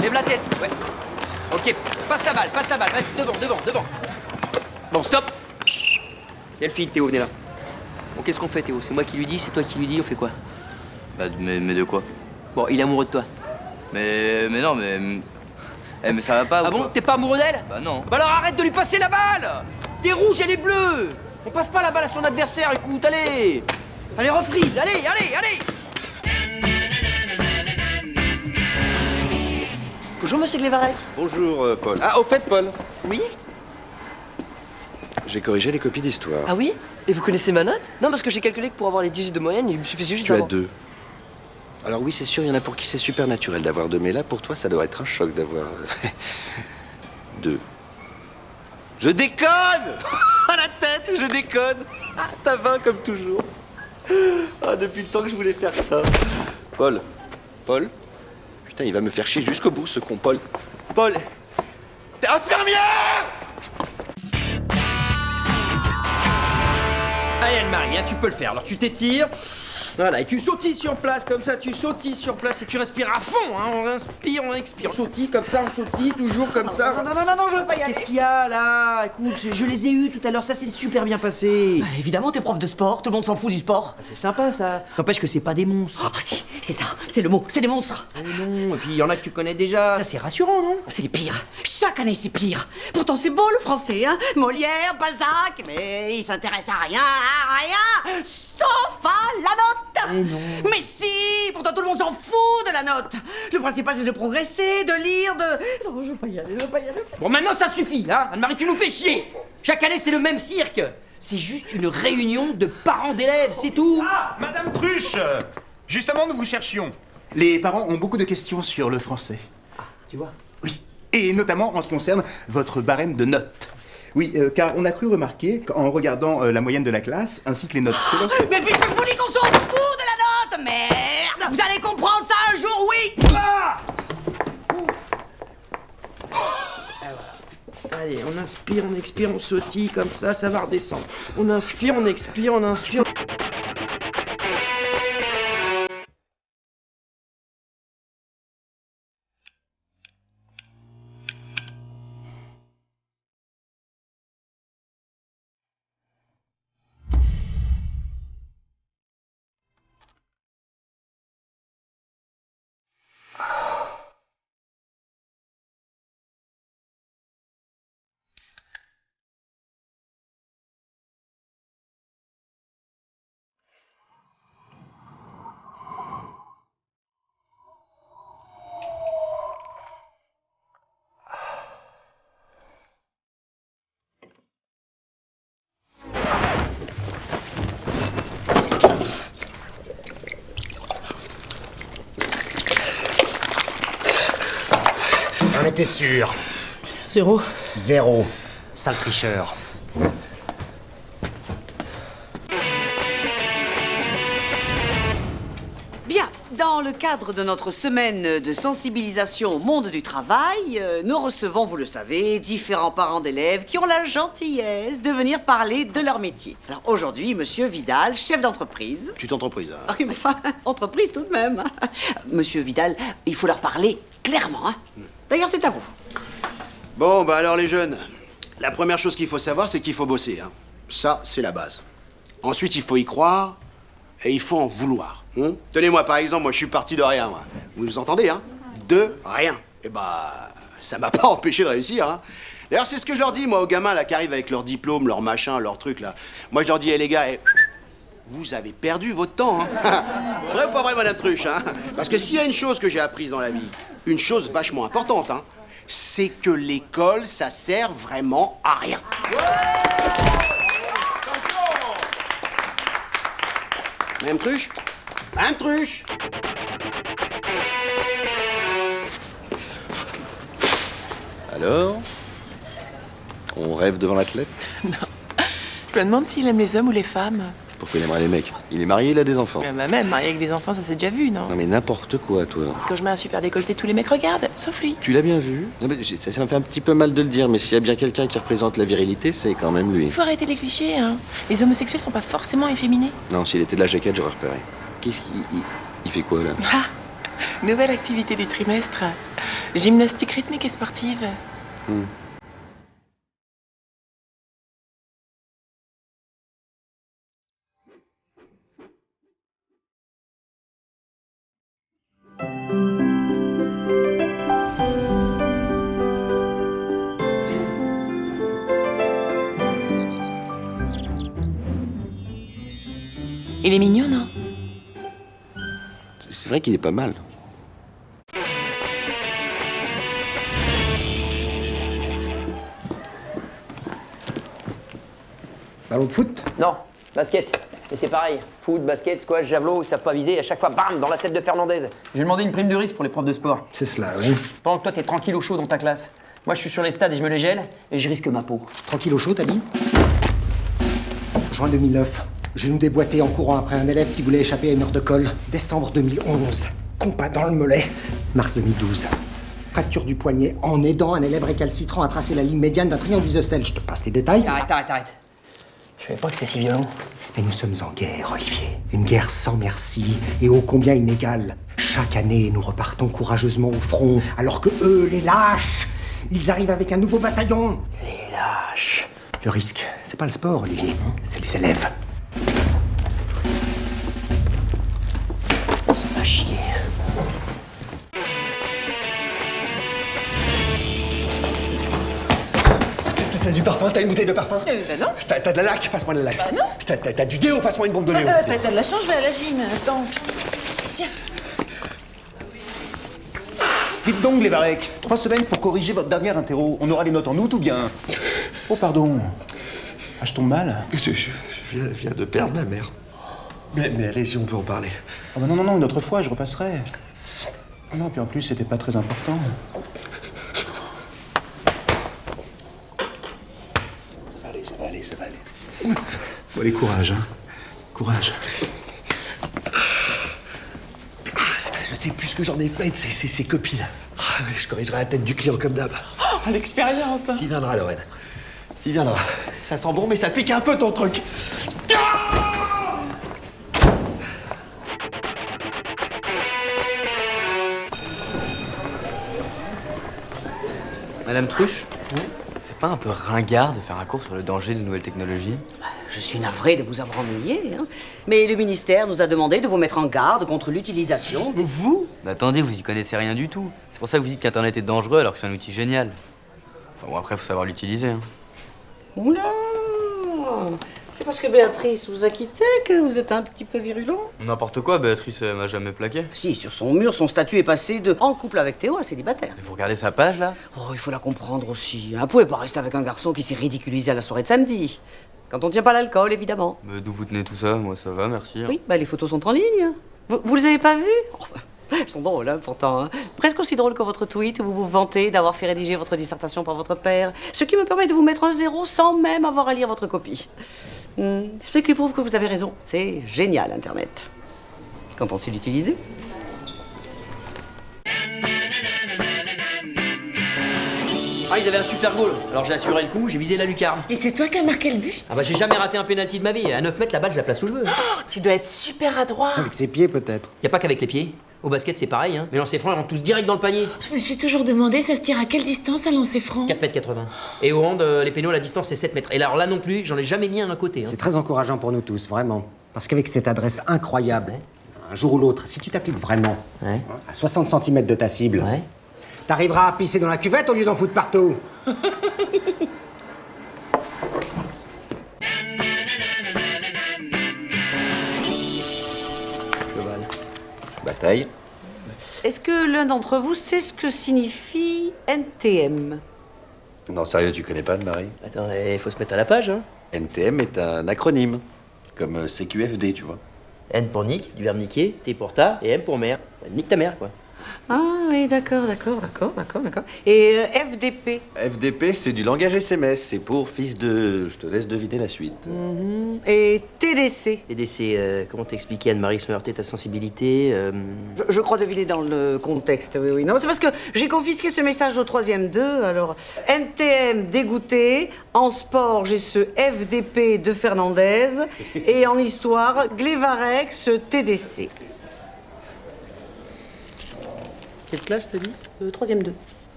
Lève la tête, ouais. Ok, passe la balle, vas-y, devant. Bon, stop. Delphine, Théo, venez là. Bon, qu'est-ce qu'on fait, Théo? C'est moi qui lui dis, c'est toi qui lui dis, on fait quoi? Bah, mais de quoi? Bon, il est amoureux de toi. Mais non, mais... Eh, mais ça va pas, Ah ou bon? quoi? T'es pas amoureux d'elle? Bah non. Bah alors arrête de lui passer la balle! T'es rouge, elle est bleue! On passe pas la balle à son adversaire, écoute, allez! Allez, reprise, allez! Bonjour, monsieur Glévarec. Bonjour, Paul. Ah, au fait, Paul, Oui? j'ai corrigé les copies d'histoire. Ah oui? Et vous connaissez ma note? Non, parce que j'ai calculé que pour avoir les 18 de moyenne, il me suffisait juste Tu as d'avoir... 2. Alors oui, c'est sûr, il y en a pour qui c'est super naturel d'avoir 2, mais là, pour toi, ça doit être un choc d'avoir 2. Je déconne! À la tête, je déconne! Ah, t'as 20 comme toujours. Ah, depuis le temps que je voulais faire ça. Paul. Putain, il va me faire chier jusqu'au bout, ce con, Paul. Paul! T'es infirmière! Allez, Anne-Marie, hein, tu peux le faire. Alors tu t'étires, voilà, et tu sautilles sur place, comme ça, tu sautilles sur place et tu respires à fond, hein. On inspire, on expire. On sautille comme ça, on sautille, toujours comme ça. Non, je veux pas y aller. Qu'est-ce qu'il y a là? Écoute, je les ai eus tout à l'heure, ça s'est super bien passé. Bah, évidemment, t'es prof de sport, tout le monde s'en fout du sport. C'est sympa ça. N'empêche que c'est pas des monstres. Ah si, c'est ça, c'est le mot, c'est des monstres. Oh non, et puis il y en a que tu connais déjà. Ça, c'est rassurant, non? C'est les pires. Chaque année, c'est pire. Pourtant, c'est beau le français, hein. Molière, Balzac, mais il s'intéresse à rien, sauf à la note. Mais si, pourtant tout le monde s'en fout de la note. Le principal, c'est de progresser, de lire, de... Non, je veux pas y aller. Bon, maintenant ça suffit, hein. Anne-Marie, tu nous fais chier. Chaque année, c'est le même cirque. C'est juste une réunion de parents d'élèves, c'est tout. Ah, Madame Truche! Justement, nous vous cherchions. Les parents ont beaucoup de questions sur le français. Tu vois? Oui. Et notamment en ce qui concerne votre barème de notes. Oui, car on a cru remarquer qu'en regardant la moyenne de la classe, ainsi que les notes... Mais puisque je vous dis qu'on s'en fout de la note, merde. Vous allez comprendre ça un jour, oui. Allez, on inspire, on expire, on sautille, comme ça va redescendre. On inspire, on expire, on inspire... J'en étais sûr. 0. 0. Sale tricheur. Bien, dans le cadre de notre semaine de sensibilisation au monde du travail, nous recevons, vous le savez, différents parents d'élèves qui ont la gentillesse de venir parler de leur métier. Alors aujourd'hui, monsieur Vidal, chef d'entreprise. Petite entreprise, hein. Ah oui, mais enfin, entreprise tout de même. Monsieur Vidal, il faut leur parler clairement, hein. D'ailleurs, c'est à vous. Bon, bah alors les jeunes, la première chose qu'il faut savoir, c'est qu'il faut bosser, hein. Ça, c'est la base. Ensuite, il faut y croire et il faut en vouloir. Hein. Tenez-moi, par exemple, moi, je suis parti de rien, moi. Vous entendez, hein? De rien. Et bah, ça m'a pas empêché de réussir, hein. D'ailleurs, c'est ce que je leur dis, moi, aux gamins, là, qui arrivent avec leur diplôme, leur machin, leur truc, là. Moi, je leur dis, les gars, vous avez perdu votre temps, hein. Vrai ou pas vrai, Madame Truche, hein? Parce que s'il y a une chose que j'ai apprise dans la vie, une chose vachement importante, hein, c'est que l'école, ça sert vraiment à rien. Madame Truche? Madame Truche? Alors? On rêve devant l'athlète? Je me demande s'il aime les hommes ou les femmes. Pourquoi il aimerait les mecs? Il est marié, il a des enfants. Bah même, marié avec des enfants, ça s'est déjà vu, non? Non mais n'importe quoi, toi. Quand je mets un super décolleté, tous les mecs regardent, sauf lui. Tu l'as bien vu? Non, mais ça me fait un petit peu mal de le dire, mais s'il y a bien quelqu'un qui représente la virilité, c'est quand même lui. Faut arrêter les clichés, hein. Les homosexuels sont pas forcément efféminés. Non, s'il était de la jaquette, j'aurais repéré. Qu'est-ce qu'il... Il fait quoi, là? Ah, Nouvelle activité du trimestre. Gymnastique rythmique et sportive. Il est mignon, non? C'est vrai qu'il est pas mal. Ballon de foot? Non, basket. Et c'est pareil. Foot, basket, squash, javelot, ils savent pas viser. À chaque fois, bam, dans la tête de Fernandez. J'ai demandé une prime de risque pour les profs de sport. C'est cela, oui. Pendant que toi, t'es tranquille au chaud dans ta classe. Moi, je suis sur les stades et je me les gèle et je risque ma peau. Tranquille au chaud, t'as dit? Juin 2009. Genou déboîté en courant après un élève qui voulait échapper à une heure de colle. Décembre 2011. Compas dans le mollet. Mars 2012. Fracture du poignet en aidant un élève récalcitrant à tracer la ligne médiane d'un triangle isocèle. Je te passe les détails. Arrête. Je savais pas que c'était si violent. Mais nous sommes en guerre, Olivier. Une guerre sans merci et ô combien inégale. Chaque année, nous repartons courageusement au front, alors que eux, les lâches, ils arrivent avec un nouveau bataillon. Les lâches. Le risque, c'est pas le sport, Olivier, c'est les élèves. Ça va chier. T'as du parfum? T'as une bouteille de parfum? Bah non. T'as de la laque? Passe-moi de la laque. Bah non. T'as du déo? Passe-moi une bombe de déo. T'as de la chance, je vais à la gym. Attends. Tiens. Dites donc, les Varek, 3 semaines pour corriger votre dernière interro. On aura les notes en août ou bien? Oh, pardon. Ah, je tombe mal? Je viens de perdre ma mère. Mais allez-y, on peut en parler. Ah bah non, une autre fois, je repasserai. Ah non, puis en plus, c'était pas très important. Ça va aller. Bon, allez, courage, hein. Courage. Putain, je sais plus ce que j'en ai fait de ces copines. Je corrigerai la tête du client comme d'hab. Oh, l'expérience. T'y viendras, Lorraine. T'y viendras. Ça sent bon, mais ça pique un peu ton truc. Madame Truche, c'est pas un peu ringard de faire un cours sur le danger des nouvelles technologies? Je suis navrée de vous avoir ennuyé, hein. Mais le ministère nous a demandé de vous mettre en garde contre l'utilisation. Vous? Bah attendez, vous y connaissez rien du tout. C'est pour ça que vous dites qu'Internet est dangereux alors que c'est un outil génial. Enfin bon, après, faut savoir l'utiliser, hein. Oula! C'est parce que Béatrice vous a quitté que vous êtes un petit peu virulent? N'importe quoi, Béatrice elle m'a jamais plaqué. Si, sur son mur, son statut est passé de en couple avec Théo à célibataire. Et vous regardez sa page, là? Oh, il faut la comprendre aussi. Vous pouvez pas rester avec un garçon qui s'est ridiculisé à la soirée de samedi. Quand on tient pas l'alcool, évidemment. Mais d'où vous tenez tout ça? Moi, ça va, merci. Oui, bah les photos sont en ligne. Vous les avez pas vues? Oh, bah, elles sont drôles, hein, pourtant. Hein. Presque aussi drôles que votre tweet où vous vous vantez d'avoir fait rédiger votre dissertation par votre père. Ce qui me permet de vous mettre un 0 sans même avoir à lire votre copie. Ce qui prouve que vous avez raison. C'est génial, Internet. Quand on sait l'utiliser. Ah, ils avaient un super goal. Alors j'ai assuré le coup, j'ai visé la lucarne. Et c'est toi qui as marqué le but? Ah bah j'ai jamais raté un pénalty de ma vie. À 9 mètres, la balle, je la place où je veux. Oh, tu dois être super adroit. Avec ses pieds, peut-être. Y a pas qu'avec les pieds. Au basket, c'est pareil, hein. Mais lancers francs, ils rentrent tous direct dans le panier. Je me suis toujours demandé, ça se tire à quelle distance un lancer franc? 4 mètres 80. Et au hand, les pénaux, la distance, c'est 7 mètres. Et alors là non plus, j'en ai jamais mis un à côté. Hein. C'est très encourageant pour nous tous, vraiment. Parce qu'avec cette adresse incroyable, un jour ou l'autre, si tu t'appliques vraiment, Ouais. à 60 cm de ta cible, Ouais. t'arriveras à pisser dans la cuvette au lieu d'en foutre partout. Bataille. Est-ce que l'un d'entre vous sait ce que signifie NTM? Non, sérieux, tu connais pas, Anne-Marie? Attends, il faut se mettre à la page, hein. NTM est un acronyme, comme CQFD, tu vois. N pour Nick, du verbe niquer, T pour ta, et M pour mère. Nique ta mère, quoi. Ah oui, d'accord. Et FDP? FDP, c'est du langage SMS, c'est pour fils de... Je te laisse deviner la suite. Et TDC? TDC, comment t'expliquer, Anne-Marie, sans heurter ta sensibilité Je crois deviner dans le contexte, oui. Non, c'est parce que j'ai confisqué ce message au 3e 2, alors... NTM dégoûté, en sport, j'ai ce FDP de Fernandez, et en histoire, Glévarex TDC. Quelle classe t'as dit? 3e 2.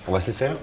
On va se le faire?